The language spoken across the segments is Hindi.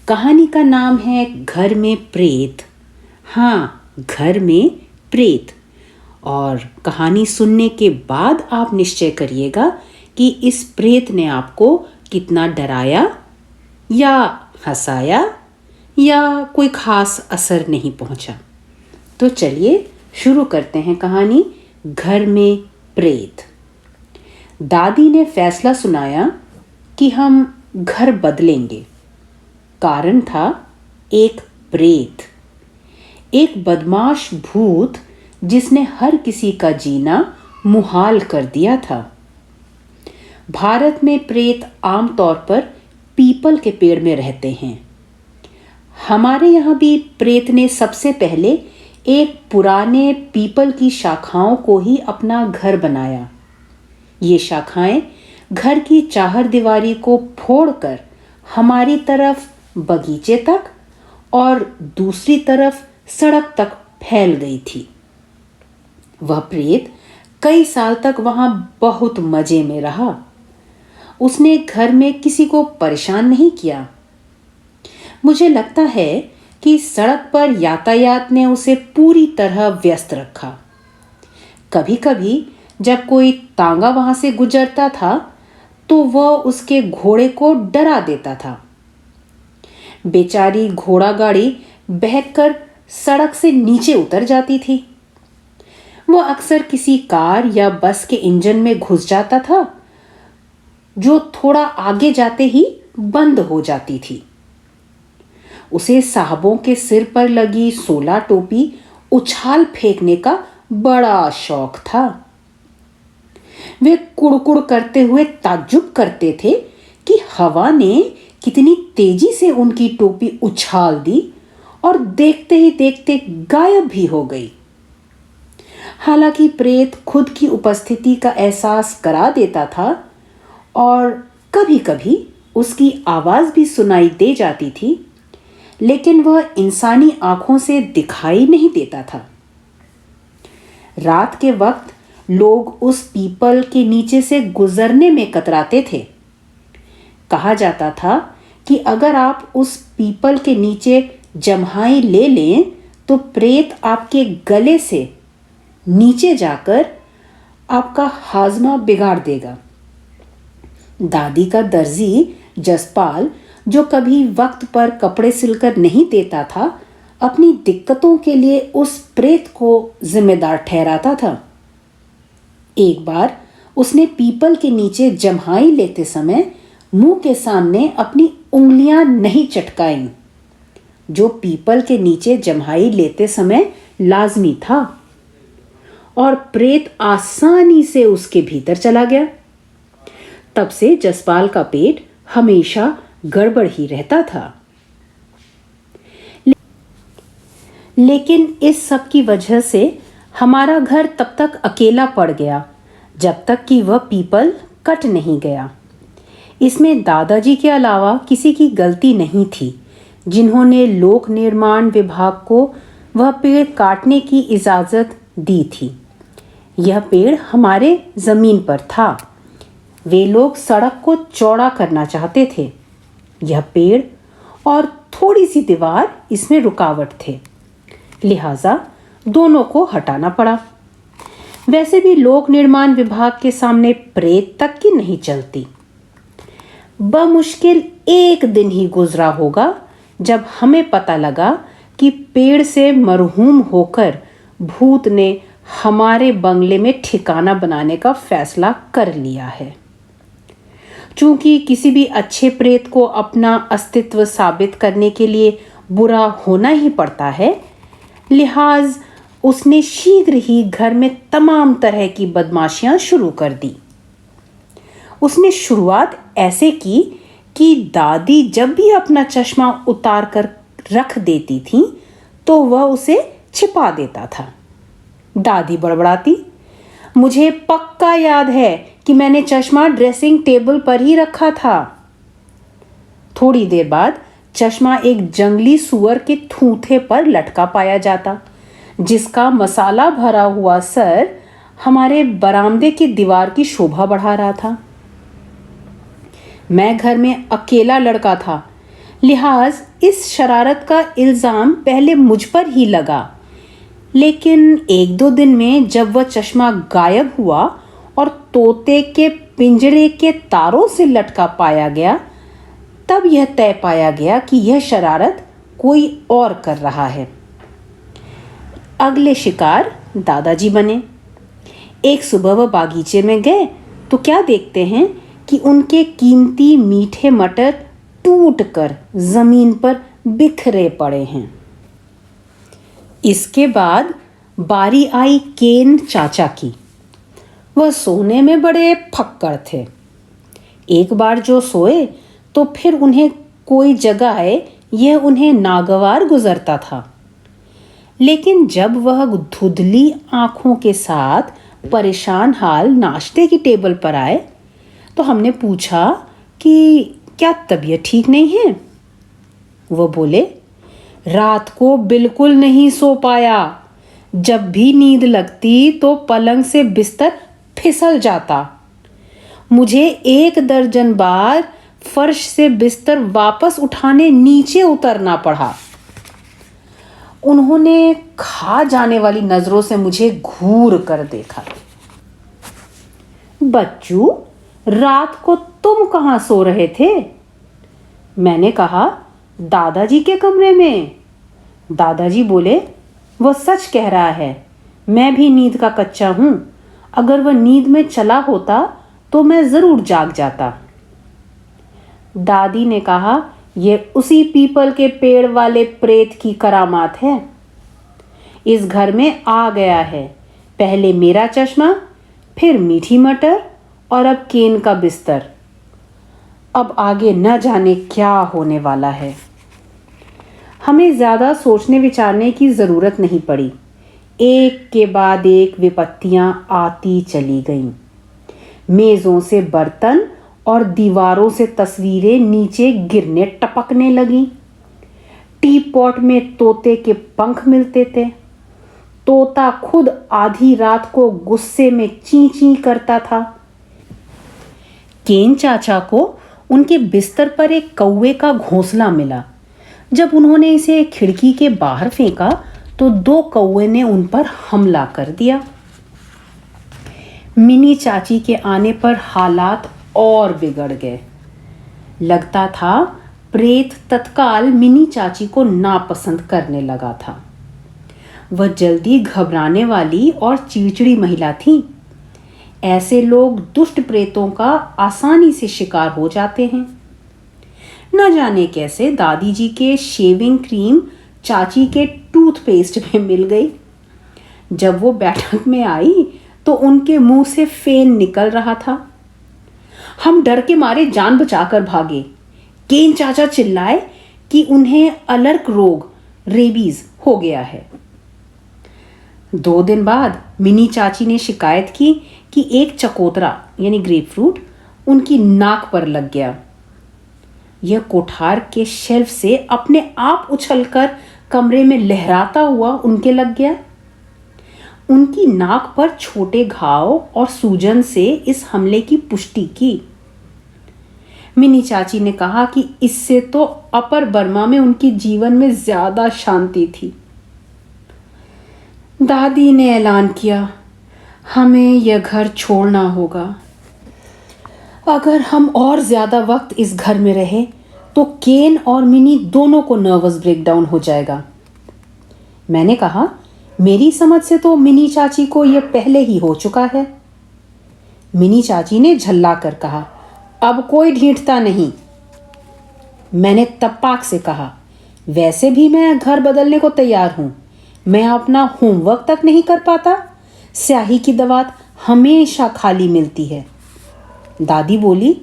कहानी का नाम है घर में प्रेत। हाँ, घर में प्रेत। और कहानी सुनने के बाद आप निश्चय करिएगा कि इस प्रेत ने आपको कितना डराया या हंसाया या कोई खास असर नहीं पहुंचा। तो चलिए शुरू करते हैं कहानी घर में प्रेत। दादी ने फैसला सुनाया कि हम घर बदलेंगे। कारण था एक प्रेत, एक बदमाश भूत जिसने हर किसी का जीना मुहाल कर दिया था। भारत में प्रेत आमतौर पर पीपल के पेड़ में रहते हैं। हमारे यहाँ भी प्रेत ने सबसे पहले एक पुराने पीपल की शाखाओं को ही अपना घर बनाया। ये शाखाएं घर की चारदीवारी को फोड़कर हमारी तरफ बगीचे तक और दूसरी तरफ सड़क तक फैल गई थी। वह प्रेत कई साल तक वहां बहुत मजे में रहा। उसने घर में किसी को परेशान नहीं किया। मुझे लगता है कि सड़क पर यातायात ने उसे पूरी तरह व्यस्त रखा। कभी कभी जब कोई तांगा वहां से गुजरता था तो वह उसके घोड़े को डरा देता था। बेचारी घोड़ा गाड़ी बहकर सड़क से नीचे उतर जाती थी। वह अक्सर किसी कार या बस के इंजन में घुस जाता था, जो थोड़ा आगे जाते ही बंद हो जाती थी। उसे साहबों के सिर पर लगी 16 टोपी उछाल फेंकने का बड़ा शौक था। वे कुड़कुड़ करते हुए ताज्जुब करते थे कि हवा ने कितनी तेजी से उनकी टोपी उछाल दी और देखते ही देखते गायब भी हो गई। हालांकि प्रेत खुद की उपस्थिति का एहसास करा देता था और कभी-कभी उसकी आवाज भी सुनाई दे जाती थी, लेकिन वह इंसानी आंखों से दिखाई नहीं देता था। रात के वक्त लोग उस पीपल के नीचे से गुजरने में कतराते थे। कहा जाता था कि अगर आप उस पीपल के नीचे जम्हाई ले लें तो प्रेत आपके गले से नीचे जाकर आपका हाजमा बिगाड़ देगा। दादी का दर्जी जसपाल, जो कभी वक्त पर कपड़े सिलकर नहीं देता था, अपनी दिक्कतों के लिए उस प्रेत को जिम्मेदार ठहराता था। एक बार उसने पीपल के नीचे जम्हाई लेते समय मुंह के सामने अपनी उंगलियां नहीं चटकाईं, जो पीपल के नीचे जम्हाई लेते समय लाजमी था, और प्रेत आसानी से उसके भीतर चला गया। तब से जसपाल का पेट हमेशा गड़बड़ ही रहता था। लेकिन इस सब की वजह से हमारा घर तब तक अकेला पड़ गया जब तक कि वह पीपल कट नहीं गया। इसमें दादाजी के अलावा किसी की गलती नहीं थी, जिन्होंने लोक निर्माण विभाग को वह पेड़ काटने की इजाज़त दी थी। यह पेड़ हमारे ज़मीन पर था। वे लोग सड़क को चौड़ा करना चाहते थे। यह पेड़ और थोड़ी सी दीवार इसमें रुकावट थे, लिहाजा दोनों को हटाना पड़ा। वैसे भी लोक निर्माण विभाग के सामने प्रेत तक की नहीं चलती। बमुश्किल एक दिन ही गुजरा होगा जब हमें पता लगा कि पेड़ से मरहूम होकर भूत ने हमारे बंगले में ठिकाना बनाने का फैसला कर लिया है। चूंकि किसी भी अच्छे प्रेत को अपना अस्तित्व साबित करने के लिए बुरा होना ही पड़ता है, लिहाज उसने शीघ्र ही घर में तमाम तरह की बदमाशियां शुरू कर दी। उसने शुरुआत ऐसे की कि दादी जब भी अपना चश्मा उतार कर रख देती थी तो वह उसे छिपा देता था। दादी बड़बड़ाती, मुझे पक्का याद है कि मैंने चश्मा ड्रेसिंग टेबल पर ही रखा था। थोड़ी देर बाद चश्मा एक जंगली सुअर के थूथे पर लटका पाया जाता, जिसका मसाला भरा हुआ सर हमारे बरामदे की दीवार की शोभा बढ़ा रहा था। मैं घर में अकेला लड़का था, लिहाज इस शरारत का इल्ज़ाम पहले मुझ पर ही लगा, लेकिन एक दो दिन में जब वह चश्मा गायब हुआ और तोते के पिंजरे के तारों से लटका पाया गया, तब यह तय पाया गया कि यह शरारत कोई और कर रहा है। अगले शिकार दादाजी बने। एक सुबह वह बागीचे में गए तो क्या देखते हैं कि उनके कीमती मीठे मटर टूटकर जमीन पर बिखरे पड़े हैं। इसके बाद बारी आई केन चाचा की। वह सोने में बड़े फक्कड़ थे। एक बार जो सोए तो फिर उन्हें कोई जगाए, यह उन्हें नागवार गुजरता था। लेकिन जब वह धुंधली आंखों के साथ परेशान हाल नाश्ते की टेबल पर आए तो हमने पूछा कि क्या तबीयत ठीक नहीं है। वह बोले, रात को बिल्कुल नहीं सो पाया। जब भी नींद लगती तो पलंग से बिस्तर फिसल जाता। मुझे 1 दर्जन बार फर्श से बिस्तर वापस उठाने नीचे उतरना पड़ा। उन्होंने खा जाने वाली नजरों से मुझे घूर कर देखा। बच्चू, रात को तुम कहाँ सो रहे थे? मैंने कहा, दादाजी के कमरे में। दादाजी बोले, वह सच कह रहा है, मैं भी नींद का कच्चा हूं। अगर वह नींद में चला होता तो मैं जरूर जाग जाता। दादी ने कहा, यह उसी पीपल के पेड़ वाले प्रेत की करामात है। इस घर में आ गया है, पहले मेरा चश्मा, फिर मीठी मटर और अब केन का बिस्तर। अब आगे न जाने क्या होने वाला है। हमें ज़्यादा सोचने विचारने की ज़रूरत नहीं पड़ी। एक के बाद एक विपत्तियां आती चली गईं। मेज़ों से बर्तन और दीवारों से तस्वीरें नीचे गिरने टपकने लगीं। टी पॉट में तोते के पंख मिलते थे। तोता खुद आधी रात को गुस्से में ची ची करता था। केन चाचा को उनके बिस्तर पर एक कौवे का घोंसला मिला। जब उन्होंने इसे खिड़की के बाहर फेंका तो 2 कौवे ने उन पर हमला कर दिया। मिनी चाची के आने पर हालात और बिगड़ गए। लगता था प्रेत तत्काल मिनी चाची को नापसंद करने लगा था। वह जल्दी घबराने वाली और चिड़चिड़ी महिला थी। ऐसे लोग दुष्ट प्रेतों का आसानी से शिकार हो जाते हैं। न जाने कैसे दादी जी के शेविंग क्रीम चाची के टूथपेस्ट में मिल गई। जब वो बैठक में आई तो उनके मुंह से फेन निकल रहा था। हम डर के मारे जान बचाकर भागे। केन चाचा चिल्लाए कि उन्हें अलर्क रोग, रेबीज हो गया है। 2 दिन बाद मिनी चाची ने शिकायत की कि एक चकोतरा यानी ग्रेपफ्रूट उनकी नाक पर लग गया। यह कोठार के शेल्फ से अपने आप उछलकर कमरे में लहराता हुआ उनके लग गया। उनकी नाक पर छोटे घाव और सूजन से इस हमले की पुष्टि की। मिनी चाची ने कहा कि इससे तो अपर बर्मा में उनके जीवन में ज्यादा शांति थी। दादी ने ऐलान किया, हमें यह घर छोड़ना होगा। अगर हम और ज्यादा वक्त इस घर में रहे तो केन और मिनी दोनों को नर्वस ब्रेकडाउन हो जाएगा। मैंने कहा, मेरी समझ से तो मिनी चाची को यह पहले ही हो चुका है। मिनी चाची ने झल्ला कर कहा, अब कोई ढीठता नहीं। मैंने तपाक से कहा, वैसे भी मैं घर बदलने को तैयार हूं। मैं अपना होमवर्क तक नहीं कर पाता। स्याही की दवात हमेशा खाली मिलती है। दादी बोली,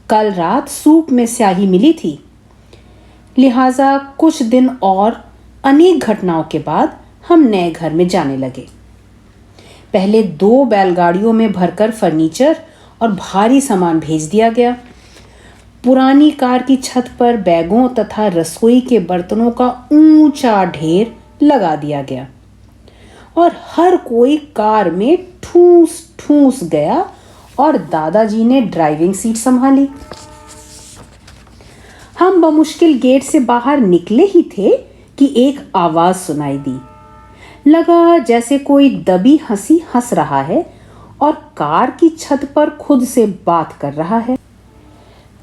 कल रात सूप में स्याही मिली थी। लिहाजा कुछ दिन और अनेक घटनाओं के बाद हम नए घर में जाने लगे। पहले 2 बैलगाड़ियों में भरकर फर्नीचर और भारी सामान भेज दिया गया। पुरानी कार की छत पर बैगों तथा रसोई के बर्तनों का ऊंचा ढेर लगा दिया गया और हर कोई कार में ठूस ठूस गया और दादाजी ने ड्राइविंग सीट संभाली। हम बमुश्किल गेट से बाहर निकले ही थे कि एक आवाज सुनाई दी। लगा जैसे कोई दबी हंसी हंस रहा है और कार की छत पर खुद से बात कर रहा है।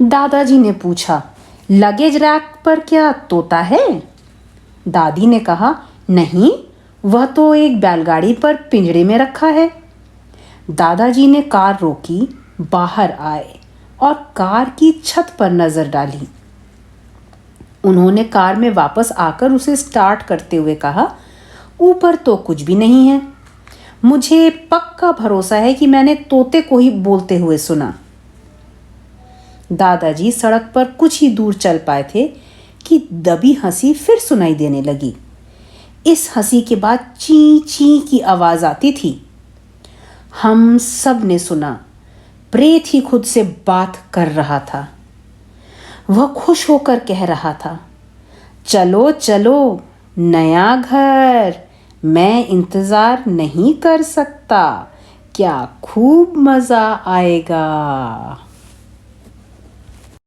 दादाजी ने पूछा, लगेज रैक पर क्या तोता है? दादी ने कहा, नहीं, वह तो एक बैलगाड़ी पर पिंजरे में रखा है। दादाजी ने कार रोकी, बाहर आए और कार की छत पर नजर डाली। उन्होंने कार में वापस आकर उसे स्टार्ट करते हुए कहा, ऊपर तो कुछ भी नहीं है। मुझे पक्का भरोसा है कि मैंने तोते को ही बोलते हुए सुना। दादाजी सड़क पर कुछ ही दूर चल पाए थे कि दबी हंसी फिर सुनाई देने लगी। इस हंसी के बाद ची ची की आवाज आती थी। हम सब ने सुना, प्रेत ही खुद से बात कर रहा था। वह खुश होकर कह रहा था, चलो चलो, नया घर, मैं इंतजार नहीं कर सकता, क्या खूब मजा आएगा।